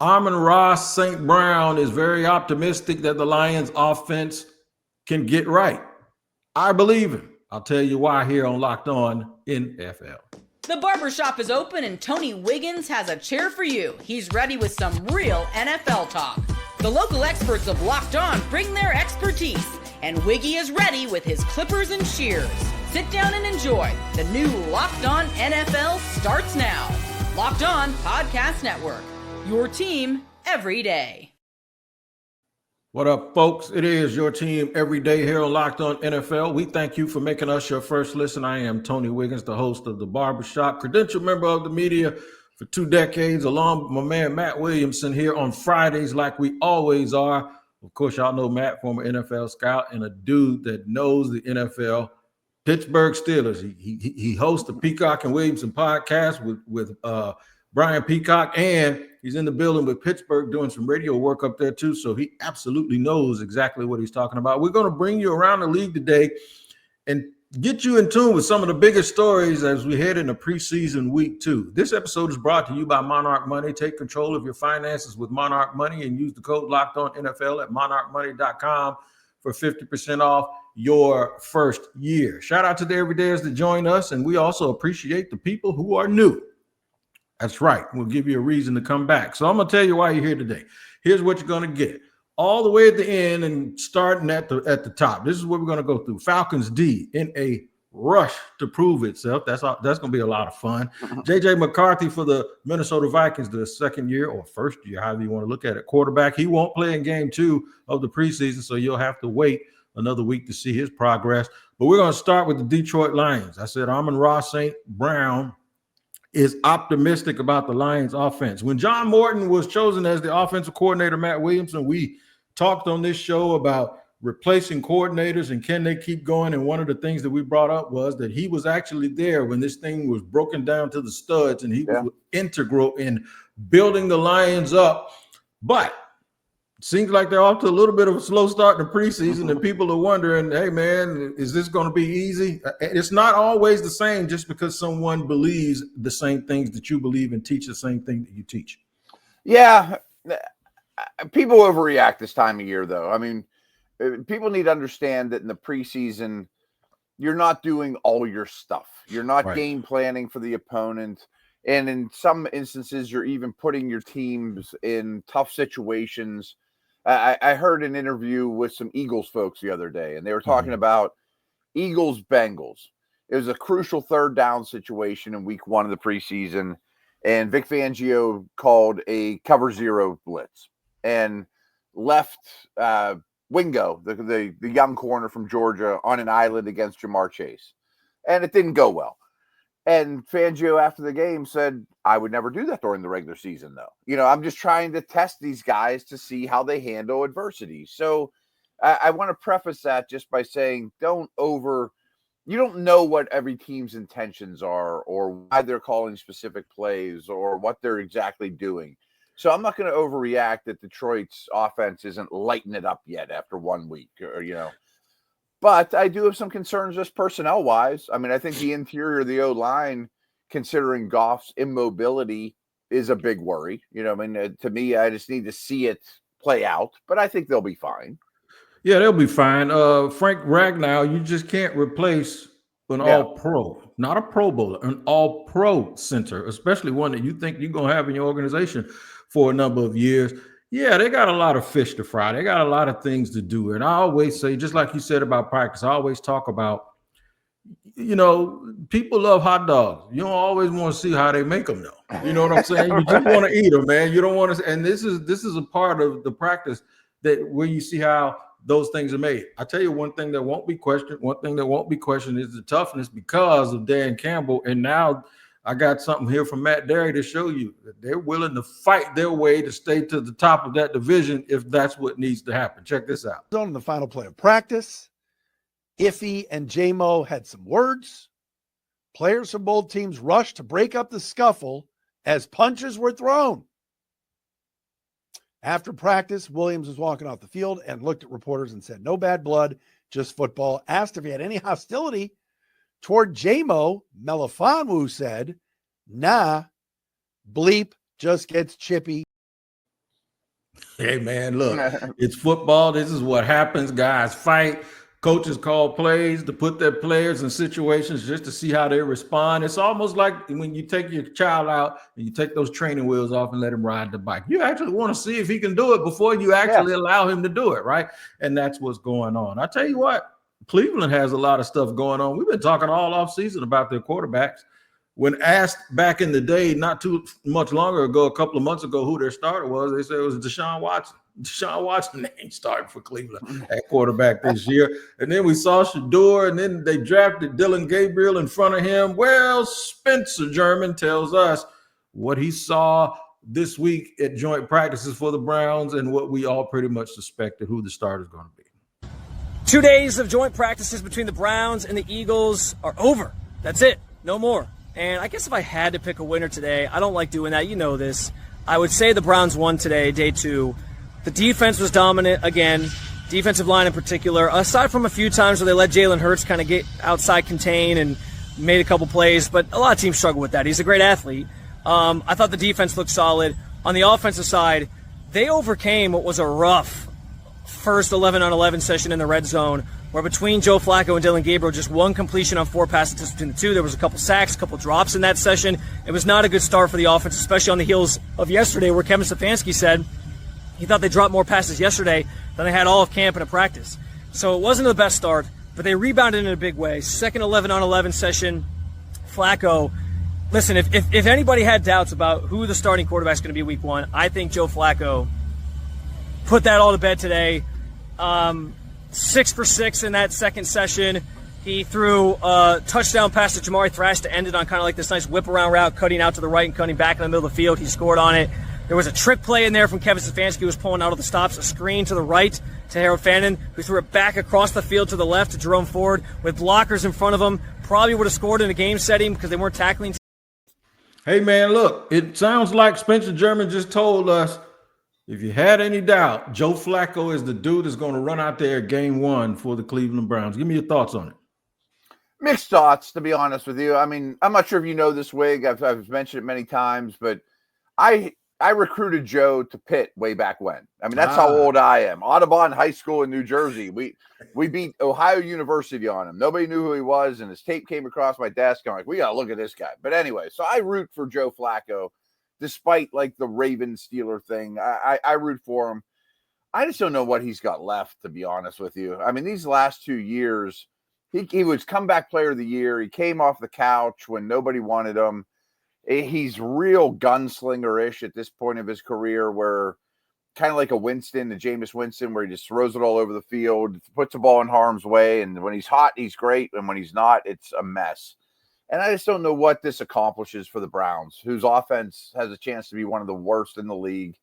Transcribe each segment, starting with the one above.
Amon St. Brown is very optimistic that the Lions offense can get right. I believe him. I'll tell you why here on Locked On NFL. The barbershop is open and Tony Wiggins has a chair for you. He's ready with some real NFL talk. The local experts of Locked On bring their expertise, and Wiggy is ready with his clippers and shears. Sit down and enjoy. The new Locked On NFL starts now. Locked On Podcast Network. Your team every day. What up, folks? It is your team every day here on Locked On NFL. We thank you for making us your first listen. I am Tony Wiggins, the host of The Barbershop, credentialed member of the media for 2 decades, along with my man Matt Williamson here on Fridays like we always are. Of course, y'all know Matt, former NFL scout and a dude that knows the NFL. Pittsburgh Steelers. He hosts the Peacock and Williamson podcast with Brian Peacock, and he's in the building with Pittsburgh doing some radio work up there too, so he absolutely knows exactly what he's talking about. We're going to bring you around the league today and get you in tune with some of the biggest stories as we head into preseason week 2. This episode is brought to you by Monarch Money. Take control of your finances with Monarch Money and use the code LOCKEDONNFL at monarchmoney.com for 50% off your first year. Shout out to the everydayers that join us, and we also appreciate the people who are new. That's right. We'll give you a reason to come back. So I'm going to tell you why you're here today. Here's what you're going to get. All the way at the end and starting at the top. This is what we're going to go through. Falcons D in a rush to prove itself. That's going to be a lot of fun. JJ McCarthy for the Minnesota Vikings, the second year or first year, however you want to look at it, quarterback. He won't play in game 2 of the preseason, so you'll have to wait another week to see his progress. But we're going to start with the Detroit Lions. I said Amon St. Brown is optimistic about the Lions offense. When John Morton was chosen as the offensive coordinator, Matt Williamson, we talked on this show about replacing coordinators and can they keep going. And one of the things that we brought up was that he was actually there when this thing was broken down to the studs, and he was integral in building the Lions up. But it seems like they're off to a little bit of a slow start in the preseason, and people are wondering, hey, man, is this going to be easy? It's not always the same just because someone believes the same things that you believe and teach the same thing that you teach. Yeah, people overreact this time of year, though. I mean, people need to understand that in the preseason, you're not doing all your stuff. You're not game planning for the opponent. And in some instances, you're even putting your teams in tough situations. I heard an interview with some Eagles folks the other day, and they were talking about Eagles-Bengals. It was a crucial third down situation in week 1 of the preseason, and Vic Fangio called a cover 0 blitz and left Wingo, the young corner from Georgia, on an island against Jamar Chase. And it didn't go well. And Fangio, after the game, said, I would never do that during the regular season, though. You know, I'm just trying to test these guys to see how they handle adversity. So I want to preface that just by saying you don't know what every team's intentions are or why they're calling specific plays or what they're exactly doing. So I'm not going to overreact that Detroit's offense isn't lighting it up yet after 1 week or. But I do have some concerns just personnel-wise. I mean, I think the interior of the O-line, considering Goff's immobility, is a big worry. To me, I just need to see it play out. But I think they'll be fine. Yeah, they'll be fine. Frank Ragnow, you just can't replace an all-pro, not a Pro Bowler, an all-pro center, especially one that you think you're going to have in your organization for a number of years. Yeah, they got a lot of fish to fry. They got a lot of things to do. And I always say, just like you said about practice, I always talk about, people love hot dogs. You don't always want to see how they make them, though. You know what I'm saying? You just want to eat them, man. You don't want to. And this is a part of the practice where you see how those things are made. I tell you one thing that won't be questioned. One thing that won't be questioned is the toughness because of Dan Campbell. And now I got something here from Matt Derry to show you that they're willing to fight their way to stay to the top of that division if that's what needs to happen. Check this out. On the final play of practice, Iffy and J-Mo had some words. Players from both teams rushed to break up the scuffle as punches were thrown. After practice, Williams was walking off the field and looked at reporters and said, no bad blood, just football. Asked if he had any hostility toward J-Mo, Melifonwu said, nah, bleep just gets chippy. Hey, man, look, it's football. This is what happens. Guys fight. Coaches call plays to put their players in situations just to see how they respond. It's almost like when you take your child out and you take those training wheels off and let him ride the bike. You actually want to see if he can do it before you actually allow him to do it, right? And that's what's going on. I tell you what, Cleveland has a lot of stuff going on. We've been talking all offseason about their quarterbacks. When asked back in the day, not too much longer ago, a couple of months ago, who their starter was, they said it was Deshaun Watson. Deshaun Watson ain't starting for Cleveland at quarterback this year. And then we saw Shador, and then they drafted Dylan Gabriel in front of him. Well, Spencer German tells us what he saw this week at joint practices for the Browns and what we all pretty much suspected who the starter is going to be. 2 days of joint practices between the Browns and the Eagles are over. That's it. No more. And I guess if I had to pick a winner today, I don't like doing that. You know this. I would say the Browns won today, day 2. The defense was dominant again, defensive line in particular, aside from a few times where they let Jalen Hurts kind of get outside contain and made a couple plays, but a lot of teams struggle with that. He's a great athlete. I thought the defense looked solid. On the offensive side, they overcame what was a rough first 11-on-11 session in the red zone, where between Joe Flacco and Dylan Gabriel, just one completion on 4 passes between the two. There was a couple sacks, a couple drops in that session. It was not a good start for the offense, especially on the heels of yesterday, where Kevin Stefanski said he thought they dropped more passes yesterday than they had all of camp and a practice. So it wasn't the best start, but they rebounded in a big way. Second 11-on-11 session, Flacco. Listen, if anybody had doubts about who the starting quarterback is going to be week 1, I think Joe Flacco put that all to bed today. 6 for 6 in that second session. He threw a touchdown pass to Jamari Thrash to end it on kind of like this nice whip-around route, cutting out to the right and cutting back in the middle of the field. He scored on it. There was a trick play in there from Kevin Stefanski, who was pulling out of the stops, a screen to the right to Harold Fannin, who threw it back across the field to the left to Jerome Ford with blockers in front of him. Probably would have scored in a game setting because they weren't tackling. Hey, man, look, it sounds like Spencer German just told us, if you had any doubt, Joe Flacco is the dude that's going to run out there game 1 for the Cleveland Browns. Give me your thoughts on it. Mixed thoughts, to be honest with you. I mean, I'm not sure if you know this, Wig. I've mentioned it many times, but I recruited Joe to Pitt way back when. I mean, that's how old I am. Audubon High School in New Jersey. We beat Ohio University on him. Nobody knew who he was, and his tape came across my desk. I'm like, we got to look at this guy. But anyway, so I root for Joe Flacco, despite like the Ravens-Steeler thing. I root for him. I just don't know what he's got left, to be honest with you. I mean, these last 2 years, he was comeback player of the year. He came off the couch when nobody wanted him. He's real gunslinger-ish at this point of his career, where kind of like a Winston, the Jameis Winston, where he just throws it all over the field, puts the ball in harm's way, and when he's hot, he's great, and when he's not, it's a mess. And I just don't know what this accomplishes for the Browns, whose offense has a chance to be one of the worst in the league.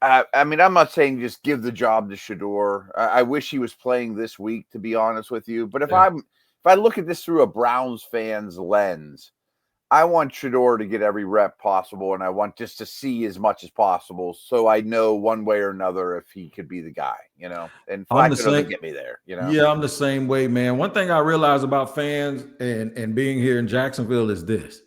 I mean, I'm not saying just give the job to Shador. I wish he was playing this week, to be honest with you. But if I look at this through a Browns fan's lens, I want Shador to get every rep possible, and I want just to see as much as possible, so I know one way or another if he could be the guy, you know. And Flacco doesn't get me there, you know. Yeah, I'm the same way, man. One thing I realize about fans and being here in Jacksonville is this: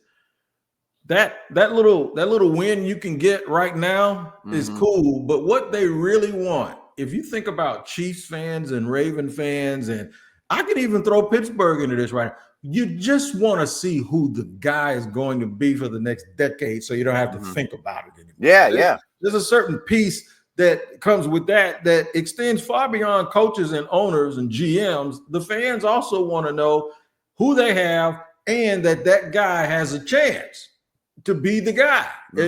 that little win you can get right now is cool, but what they really want, if you think about Chiefs fans and Raven fans, and I can even throw Pittsburgh into this right now. You just want to see who the guy is going to be for the next decade, so you don't have to think about it anymore. Yeah. There's a certain piece that comes with that extends far beyond coaches and owners and GMs. The fans also want to know who they have and that guy has a chance to be the guy,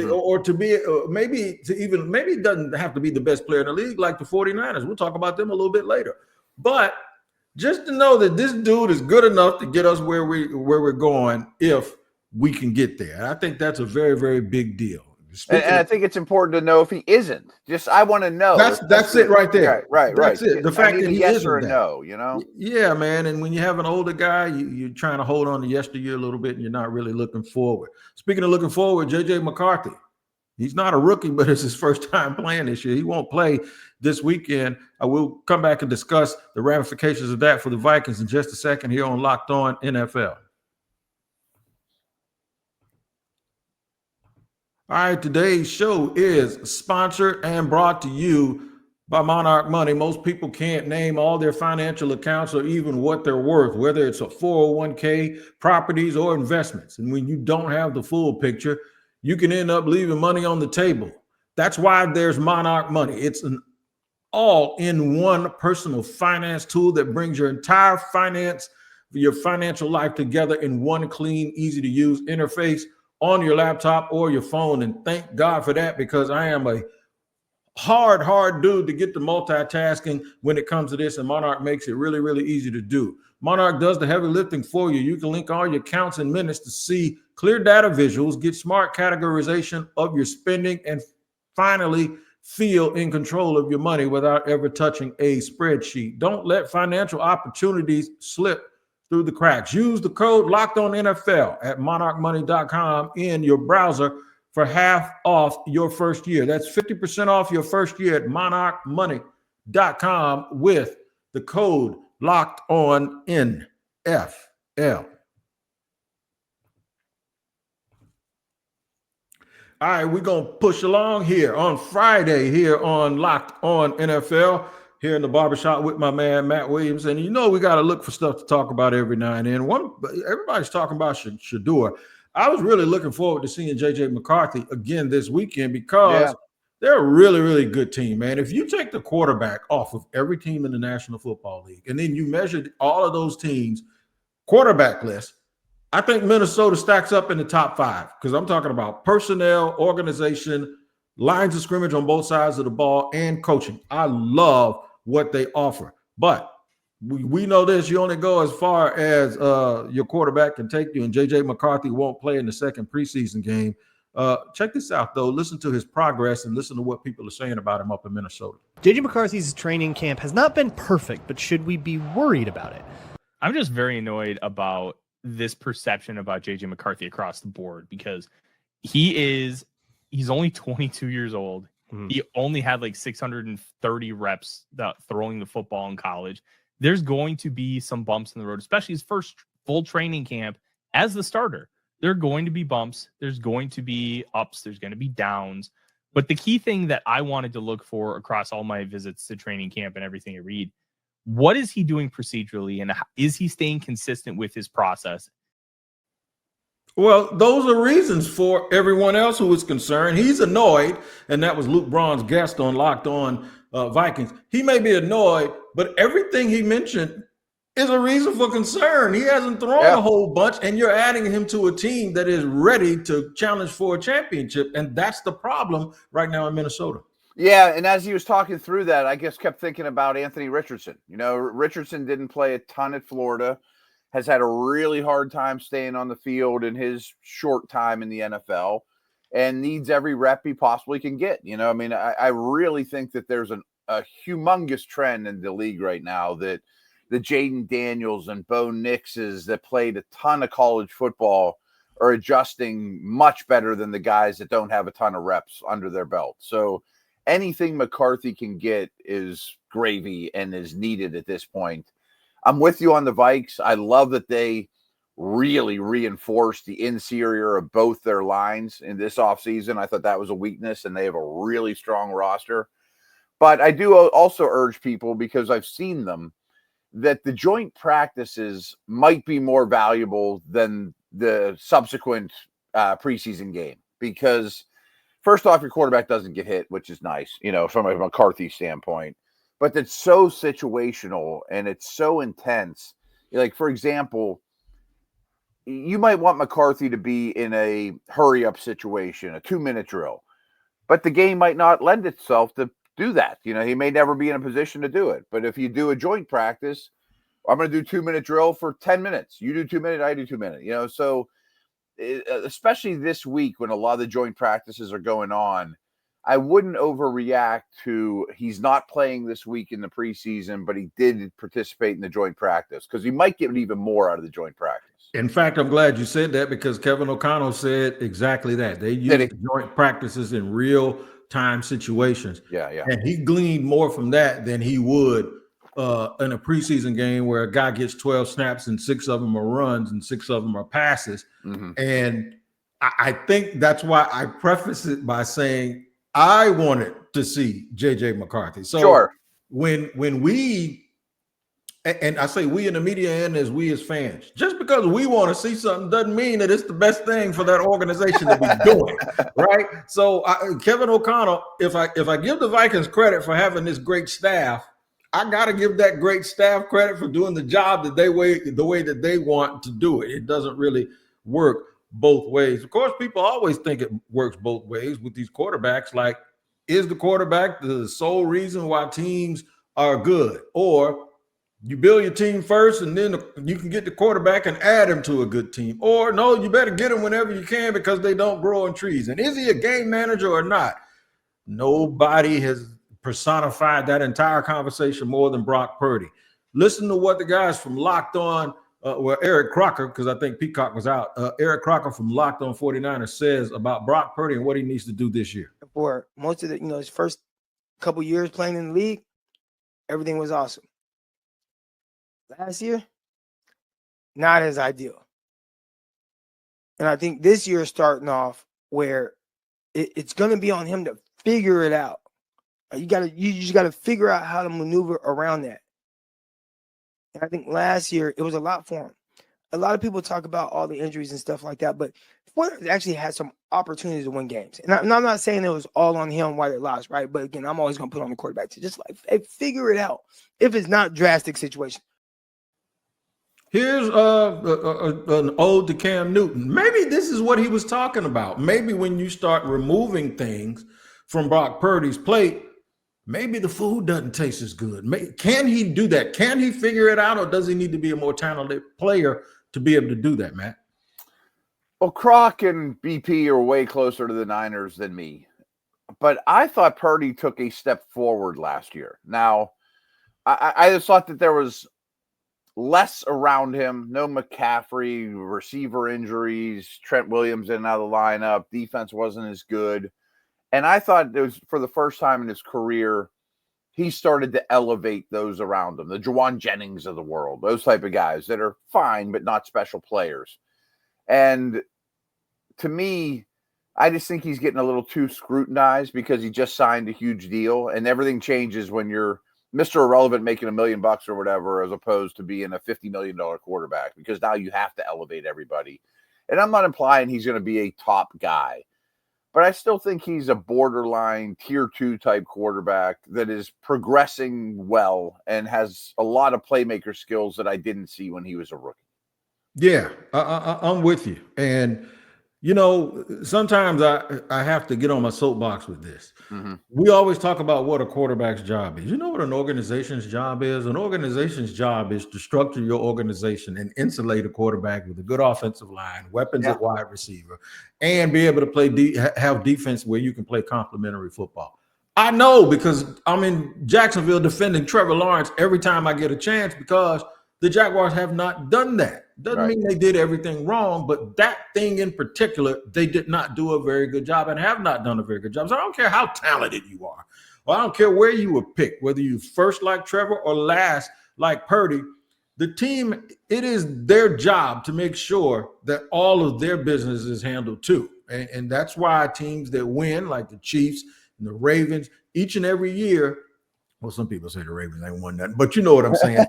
or to be maybe it doesn't have to be the best player in the league like the 49ers. We'll talk about them a little bit later, but just to know that this dude is good enough to get us where we're going if we can get there. And I think that's a very, very big deal. And I think it's important to know if he isn't. Just I want to know. That's it right there. Right. That's it. The fact that he yes isn't or that. no, you know? Yeah, man. And when you have an older guy, you're trying to hold on to yesteryear a little bit, and you're not really looking forward. Speaking of looking forward, JJ McCarthy. He's not a rookie, but it's his first time playing this year. He won't play this weekend. I will come back and discuss the ramifications of that for the Vikings in just a second here on Locked On NFL. All right, today's show is sponsored and brought to you by Monarch Money. Most people can't name all their financial accounts or even what they're worth, whether it's a 401k, properties, or investments. And when you don't have the full picture, you can end up leaving money on the table. That's why there's Monarch Money. It's an all-in-one personal finance tool that brings your entire your financial life together in one clean, easy-to-use interface on your laptop or your phone. And thank God for that, because I am a hard dude to get the multitasking when it comes to this, and Monarch makes it really, really easy to do. Monarch does the heavy lifting for you. You can link all your accounts in minutes to see clear data visuals, get smart categorization of your spending, and finally feel in control of your money without ever touching a spreadsheet. Don't let financial opportunities slip through the cracks. Use the code LOCKEDONNFL at monarchmoney.com in your browser for half off your first year. That's 50% off your first year at monarchmoney.com with the code LOCKEDONNFL. All right, we're going to push along here on Friday here on Locked On NFL here in the barbershop with my man, Matt Williamson. You know, we got to look for stuff to talk about every now and then. Everybody's talking about Shador. I was really looking forward to seeing JJ McCarthy again this weekend because they're a really, really good team, man. If you take the quarterback off of every team in the National Football League and then you measure all of those teams quarterback list, I think Minnesota stacks up in the top 5 because I'm talking about personnel, organization, lines of scrimmage on both sides of the ball, and coaching. I love what they offer. But we know this. You only go as far as your quarterback can take you, and JJ McCarthy won't play in the second preseason game. Check this out, though. Listen to his progress and listen to what people are saying about him up in Minnesota. JJ McCarthy's training camp has not been perfect, but should we be worried about it? I'm just very annoyed about this perception about JJ McCarthy across the board, because he's only 22 years old. Mm-hmm. He only had like 630 reps throwing the football in college. There's going to be some bumps in the road, especially his first full training camp as the starter. There are going to be bumps. There's going to be ups. There's going to be downs. But the key thing that I wanted to look for across all my visits to training camp and everything I read, what is he doing procedurally, and is he staying consistent with his process? Well, those are reasons for everyone else who is concerned. He's annoyed, and that was Luke Braun's guest on Locked On Vikings. He may be annoyed, but everything he mentioned is a reason for concern. He hasn't thrown a whole bunch, and you're adding him to a team that is ready to challenge for a championship, and that's the problem right now in Minnesota. Yeah, and as he was talking through that, I guess kept thinking about Anthony Richardson. You know, Richardson didn't play a ton at Florida, has had a really hard time staying on the field in his short time in the NFL, and needs every rep he possibly can get. You know, I mean, I really think that there's a humongous trend in the league right now that the Jaden Daniels and Bo Nixes that played a ton of college football are adjusting much better than the guys that don't have a ton of reps under their belt. So anything McCarthy can get is gravy and is needed at this point. I'm with you on the Vikes. I love that they really reinforced the interior of both their lines in this offseason. I thought that was a weakness, and they have a really strong roster. But I do also urge people, because I've seen them, that the joint practices might be more valuable than the subsequent preseason game, because first off, your quarterback doesn't get hit, which is nice, you know, from a McCarthy standpoint. But it's so situational and it's so intense. Like, for example, you might want McCarthy to be in a hurry-up situation, a 2-minute drill. But the game might not lend itself to do that. You know, he may never be in a position to do it. But if you do a joint practice, I'm going to do 2-minute drill for 10 minutes. You do 2 minutes, I do 2 minutes. You know, so especially this week when a lot of the joint practices are going on, I wouldn't overreact to he's not playing this week in the preseason, but he did participate in the joint practice, because he might get even more out of the joint practice. In fact, I'm glad you said that, because Kevin O'Connell said exactly that. They use the joint practices in real-time situations. Yeah. And he gleaned more from that than he would in a preseason game where a guy gets 12 snaps and 6 of them are runs and 6 of them are passes. Mm-hmm. And I think that's why I preface it by saying I wanted to see JJ McCarthy. So Sure. when we, and I say we in the media and as we as fans, just because we want to see something doesn't mean that it's the best thing for that organization to be doing, right? So Kevin O'Connell, if I give the Vikings credit for having this great staff, I got to give that great staff credit for doing the job that the way that they want to do it. It doesn't really work both ways. Of course, people always think it works both ways with these quarterbacks. Like, is the quarterback the sole reason why teams are good? Or you build your team first and then you can get the quarterback and add him to a good team. Or no, you better get him whenever you can because they don't grow on trees. And is he a game manager or not? Nobody has personified that entire conversation more than Brock Purdy. Listen to what the guys from Locked On, Eric Crocker, because I think Peacock was out, Eric Crocker from Locked On 49ers says about Brock Purdy and what he needs to do this year. For most of his first couple years playing in the league, everything was awesome. Last year, not as ideal. And I think this year is starting off where it's going to be on him to figure it out. You just got to figure out how to maneuver around that. And I think last year it was a lot for him. A lot of people talk about all the injuries and stuff like that, but Spoilers actually had some opportunities to win games. And I'm not saying it was all on him why they lost, right? But again, I'm always going to put on the quarterback to just like figure it out if it's not drastic situation. Here's an ode to Cam Newton. Maybe this is what he was talking about. Maybe when you start removing things from Brock Purdy's plate, maybe the food doesn't taste as good. Can he do that? Can he figure it out, or does he need to be a more talented player to be able to do that, Matt? Well, Croc and BP are way closer to the Niners than me. But I thought Purdy took a step forward last year. Now, I just thought that there was less around him. No McCaffrey, receiver injuries, Trent Williams in and out of the lineup. Defense wasn't as good. And I thought it was for the first time in his career, he started to elevate those around him, the Juwan Jennings of the world, those type of guys that are fine but not special players. And to me, I just think he's getting a little too scrutinized because he just signed a huge deal, and everything changes when you're Mr. Irrelevant making $1 million or whatever, as opposed to being a $50 million quarterback, because now you have to elevate everybody. And I'm not implying he's going to be a top guy, but I still think he's a borderline tier 2 type quarterback that is progressing well and has a lot of playmaker skills that I didn't see when he was a rookie. Yeah, I'm with you. And, you know, sometimes I have to get on my soapbox with this. Mm-hmm. We always talk about what a quarterback's job is. You know what an organization's job is? An organization's job is to structure your organization and insulate a quarterback with a good offensive line, weapons at wide receiver, and be able to play have defense where you can play complementary football. I know because I'm in Jacksonville defending Trevor Lawrence every time I get a chance, because the Jaguars have not done that. Doesn't mean they did everything wrong, but that thing in particular, they did not do a very good job and have not done a very good job. So I don't care how talented you are, or I don't care where you were picked, whether you first like Trevor or last like Purdy, the team, it is their job to make sure that all of their business is handled too. And that's why teams that win, like the Chiefs and the Ravens, each and every year, well, some people say the Ravens ain't won nothing, but you know what I'm saying.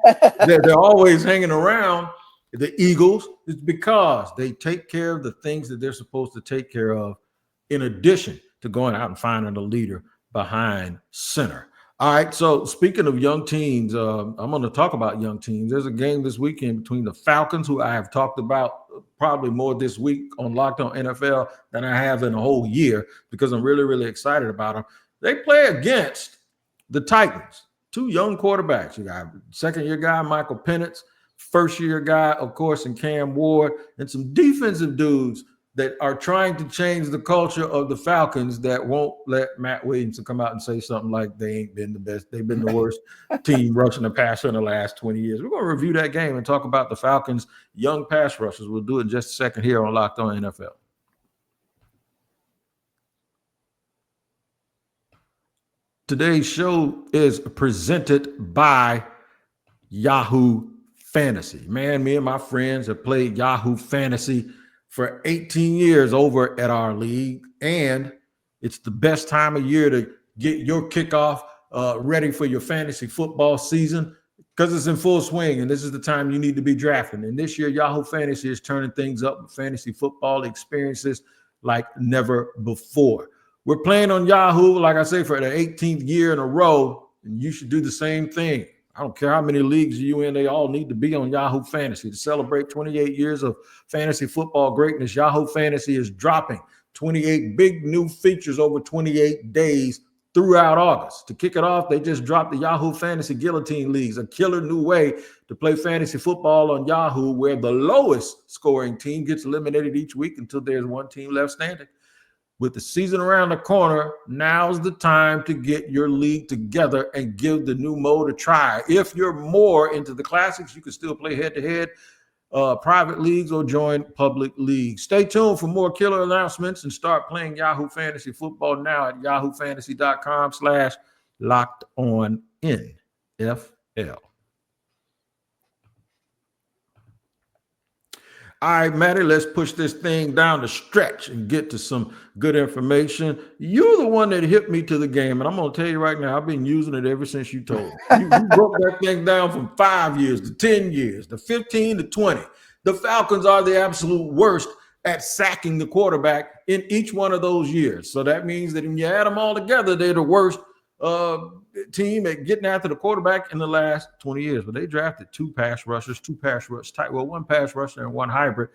they're always hanging around. The Eagles, is because they take care of the things that they're supposed to take care of, in addition to going out and finding a leader behind center. All right, so speaking of young teams, I'm going to talk about young teams. There's a game this weekend between the Falcons, who I have talked about probably more this week on Locked On NFL than I have in a whole year, because I'm really, really excited about them. They play against the Titans, two young quarterbacks. You got second-year guy Michael Penix, first-year guy, of course, in Cam Ward, and some defensive dudes that are trying to change the culture of the Falcons that won't let Matt Williamson come out and say something like they ain't been the best. They've been the worst team rushing the passer in the last 20 years. We're going to review that game and talk about the Falcons' young pass rushers. We'll do it in just a second here on Locked On NFL. Today's show is presented by Yahoo Fantasy. Man, me and my friends have played Yahoo Fantasy for 18 years over at our league, and it's the best time of year to get your kickoff ready for your fantasy football season because it's in full swing, and this is the time you need to be drafting. And this year, Yahoo Fantasy is turning things up with fantasy football experiences like never before. We're playing on Yahoo, like I say, for the 18th year in a row, and you should do the same thing. I don't care how many leagues you're in, they all need to be on Yahoo Fantasy. To celebrate 28 years of fantasy football greatness, Yahoo Fantasy is dropping 28 big new features over 28 days throughout August. To kick it off, they just dropped the Yahoo Fantasy Guillotine Leagues, a killer new way to play fantasy football on Yahoo, where the lowest scoring team gets eliminated each week until there's one team left standing. With the season around the corner, now's the time to get your league together and give the new mode a try. If you're more into the classics, you can still play head-to-head private leagues or join public leagues. Stay tuned for more killer announcements and start playing Yahoo Fantasy Football now at yahoofantasy.com/LockedOnNFL. All right, Matty, let's push this thing down the stretch and get to some good information. You're the one that hit me to the game, and I'm going to tell you right now, I've been using it ever since you told me. You broke that thing down from 5 years to 10 years to 15 to 20. The Falcons are the absolute worst at sacking the quarterback in each one of those years. So that means that when you add them all together, they're the worst team at getting after the quarterback in the last 20 years. But they drafted one pass rusher and one hybrid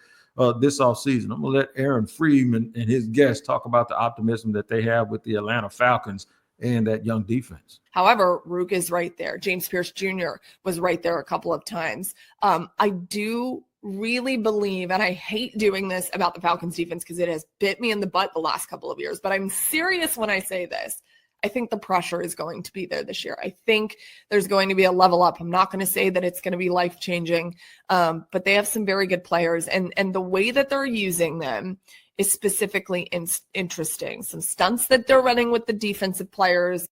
this offseason. I'm going to let Aaron Freeman and his guests talk about the optimism that they have with the Atlanta Falcons and that young defense. However, Rook is right there. James Pierce Jr. was right there a couple of times. I do really believe, and I hate doing this about the Falcons defense because it has bit me in the butt the last couple of years, but I'm serious when I say this. I think the pressure is going to be there this year. I think there's going to be a level up. I'm not going to say that it's going to be life-changing, but they have some very good players, and the way that they're using them is specifically interesting. Some stunts that they're running with the defensive players.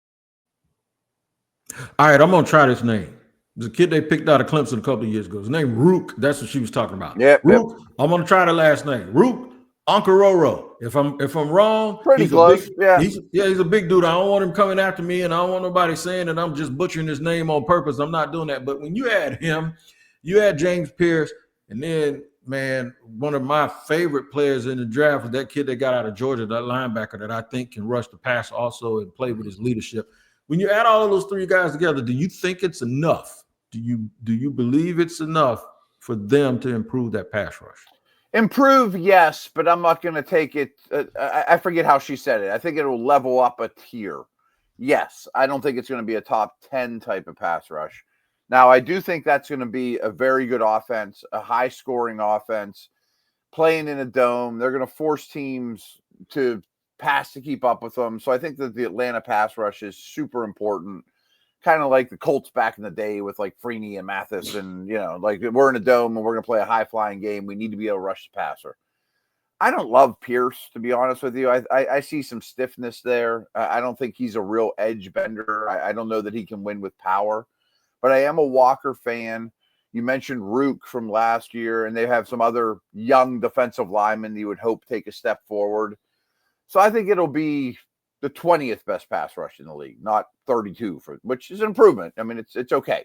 All right, I'm going to try this name. There's a kid they picked out of Clemson a couple of years ago. His name Rook. That's what she was talking about. Yeah, Rook. Yep. I'm going to try the last name. Rook Onkaroro. If I'm wrong, pretty close. He's a big dude. I don't want him coming after me, and I don't want nobody saying that I'm just butchering his name on purpose. I'm not doing that. But when you add him, you add James Pierce, and then, man, one of my favorite players in the draft was that kid that got out of Georgia, that linebacker that I think can rush the pass also and play with his leadership. When you add all of those three guys together, do you think it's enough? Do you believe it's enough for them to improve that pass rush? Improve, yes, but I'm not going to take it. I forget how she said it. I think it will level up a tier. Yes, I don't think it's going to be a top 10 type of pass rush. Now, I do think that's going to be a very good offense, a high-scoring offense, playing in a dome. They're going to force teams to pass to keep up with them. So I think that the Atlanta pass rush is super important. Kind of like the Colts back in the day with like Freeney and Mathis, and like we're in a dome and we're going to play a high flying game. We need to be able to rush the passer. I don't love Pierce, to be honest with you. I see some stiffness there. I don't think he's a real edge bender. I don't know that he can win with power, but I am a Walker fan. You mentioned Rook from last year, and they have some other young defensive linemen you would hope take a step forward. So I think it'll be the 20th best pass rush in the league, not 32, which is an improvement. I mean, it's okay.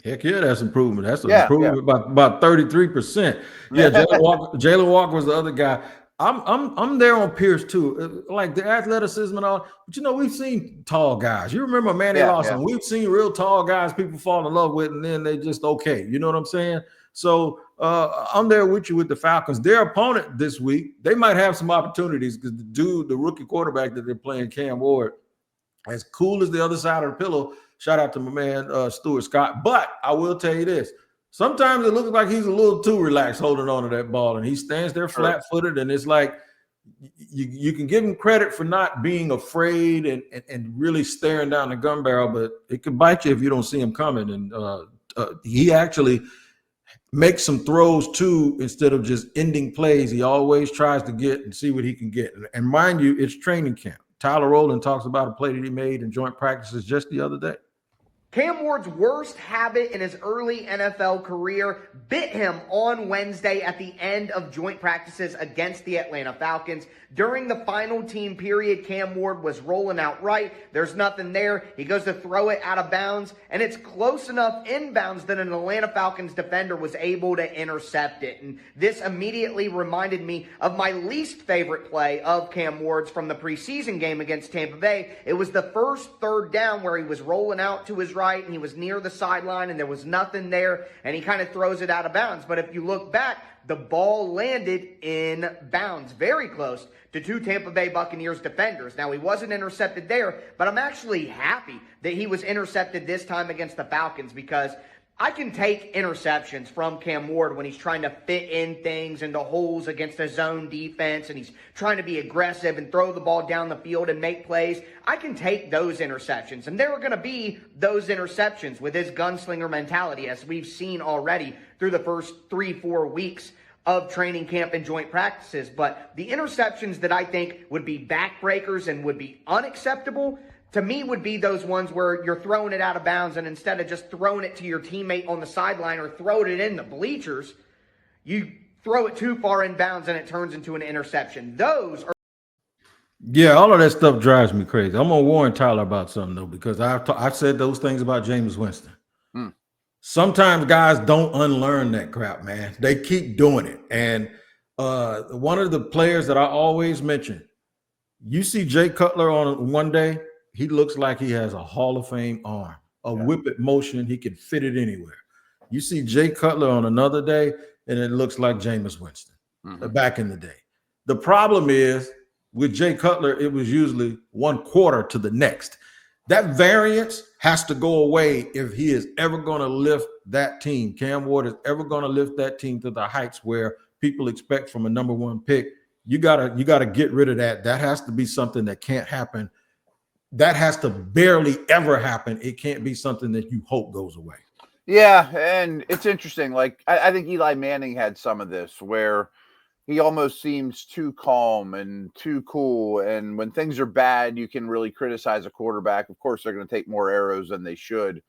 Heck yeah, that's improvement. That's an improvement by about 33%. Yeah, Jalen Walker was the other guy. I'm there on Pierce too, like the athleticism and all. But we've seen tall guys. You remember Manny Lawson? Yeah. We've seen real tall guys people fall in love with, and then they just okay. You know what I'm saying? So I'm there with you with the Falcons. Their opponent this week, they might have some opportunities because the rookie quarterback that they're playing, Cam Ward, as cool as the other side of the pillow. Shout out to my man, Stuart Scott. But I will tell you this. Sometimes it looks like he's a little too relaxed holding on to that ball, and he stands there flat-footed, and it's like you can give him credit for not being afraid and really staring down the gun barrel, but it can bite you if you don't see him coming. And he actually makes some throws too instead of just ending plays. He always tries to get and see what he can get. And mind you, it's training camp. Tyler Rowland talks about a play that he made in joint practices just the other day. Cam Ward's worst habit in his early NFL career bit him on Wednesday at the end of joint practices against the Atlanta Falcons. During the final team period, Cam Ward was rolling out right. There's nothing there. He goes to throw it out of bounds, and it's close enough inbounds that an Atlanta Falcons defender was able to intercept it. And this immediately reminded me of my least favorite play of Cam Ward's from the preseason game against Tampa Bay. It was the first third down where he was rolling out to his right, and he was near the sideline, and there was nothing there, and he kind of throws it out of bounds. But if you look back, the ball landed in bounds, very close to two Tampa Bay Buccaneers defenders. Now, he wasn't intercepted there, but I'm actually happy that he was intercepted this time against the Falcons, because I can take interceptions from Cam Ward when he's trying to fit in things into holes against a zone defense, and he's trying to be aggressive and throw the ball down the field and make plays. I can take those interceptions, and there are going to be those interceptions with his gunslinger mentality, as we've seen already through the first 3-4 weeks of training camp and joint practices. But the interceptions that I think would be backbreakers and would be unacceptable, to me, would be those ones where you're throwing it out of bounds, and instead of just throwing it to your teammate on the sideline or throwing it in the bleachers, you throw it too far in bounds and it turns into an interception. Those are... Yeah, all of that stuff drives me crazy. I'm going to warn Tyler about something, though, because I've said those things about Jameis Winston. Sometimes guys don't unlearn that crap, man. They keep doing it. And one of the players that I always mention, you see Jay Cutler on one day, he looks like he has a Hall of Fame arm, whip it motion. He can fit it anywhere. You see Jay Cutler on another day, and it looks like Jameis Winston back in the day. The problem is with Jay Cutler, it was usually one quarter to the next. That variance has to go away if he is ever going to lift that team. Cam Ward is ever going to lift that team to the heights where people expect from a number one pick. You gotta get rid of that. That has to be something that can't happen. That has to barely ever happen. It can't be something that you hope goes away. Yeah, and it's interesting. Like, I think Eli Manning had some of this where he almost seems too calm and too cool. And when things are bad, you can really criticize a quarterback. Of course, they're going to take more arrows than they should.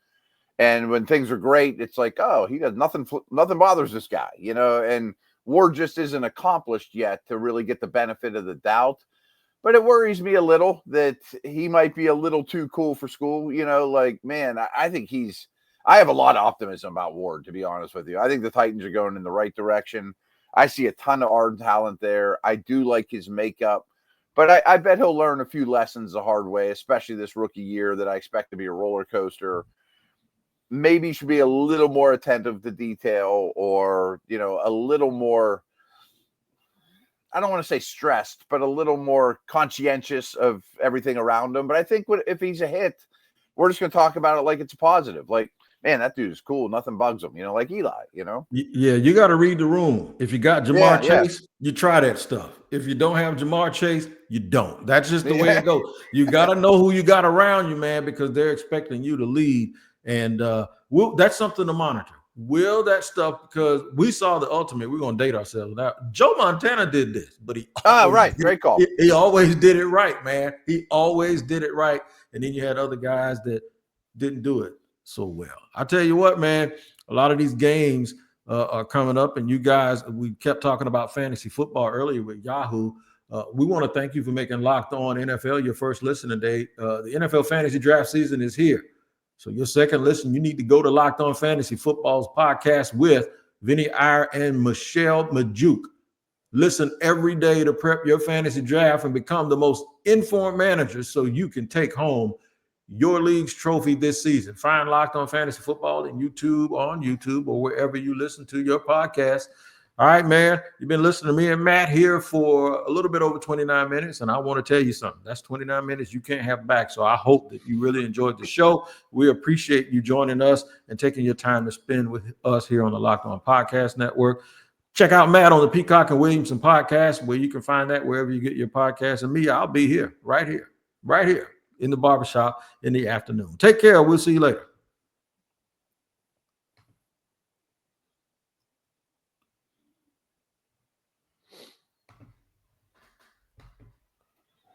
And when things are great, it's like, oh, he does nothing bothers this guy, you know. And Ward just isn't accomplished yet to really get the benefit of the doubt. But it worries me a little that he might be a little too cool for school. You know, like, man, I think I have a lot of optimism about Ward, to be honest with you. I think the Titans are going in the right direction. I see a ton of art talent there. I do like his makeup, but I bet he'll learn a few lessons the hard way, especially this rookie year that I expect to be a roller coaster. Maybe he should be a little more attentive to detail, or, you know, a little more, I don't want to say stressed, but a little more conscientious of everything around him. But I think if he's a hit, we're just going to talk about it like it's a positive. Like, man, that dude is cool. Nothing bugs him, you know, like Eli, you know? Yeah, you got to read the room. If you got Jamar Chase, you try that stuff. If you don't have Jamar Chase, you don't. That's just the way it goes. You got to know who you got around you, man, because they're expecting you to lead. And that's something to monitor. Will that stuff, because we saw the ultimate, we're going to date ourselves now. Joe Montana did this, but he great call. He always did it right, man. He always did it right. And then you had other guys that didn't do it so well. I tell you what, man, a lot of these games are coming up, and you guys, we kept talking about fantasy football earlier with Yahoo. We want to thank you for making Locked On NFL your first listen today. The NFL fantasy draft season is here. So your second listen, you need to go to Locked On Fantasy Football's podcast with Vinny Iyer and Michelle Majuk. Listen every day to prep your fantasy draft and become the most informed manager so you can take home your league's trophy this season. Find Locked On Fantasy Football on YouTube or wherever you listen to your podcast. All right, man, you've been listening to me and Matt here for a little bit over 29 minutes, and I want to tell you something. That's 29 minutes you can't have back, so I hope that you really enjoyed the show. We appreciate you joining us and taking your time to spend with us here on the Locked On Podcast Network. Check out Matt on the Peacock and Williamson podcast, where you can find that wherever you get your podcasts. And me, I'll be here, right here in the barbershop in the afternoon. Take care. We'll see you later.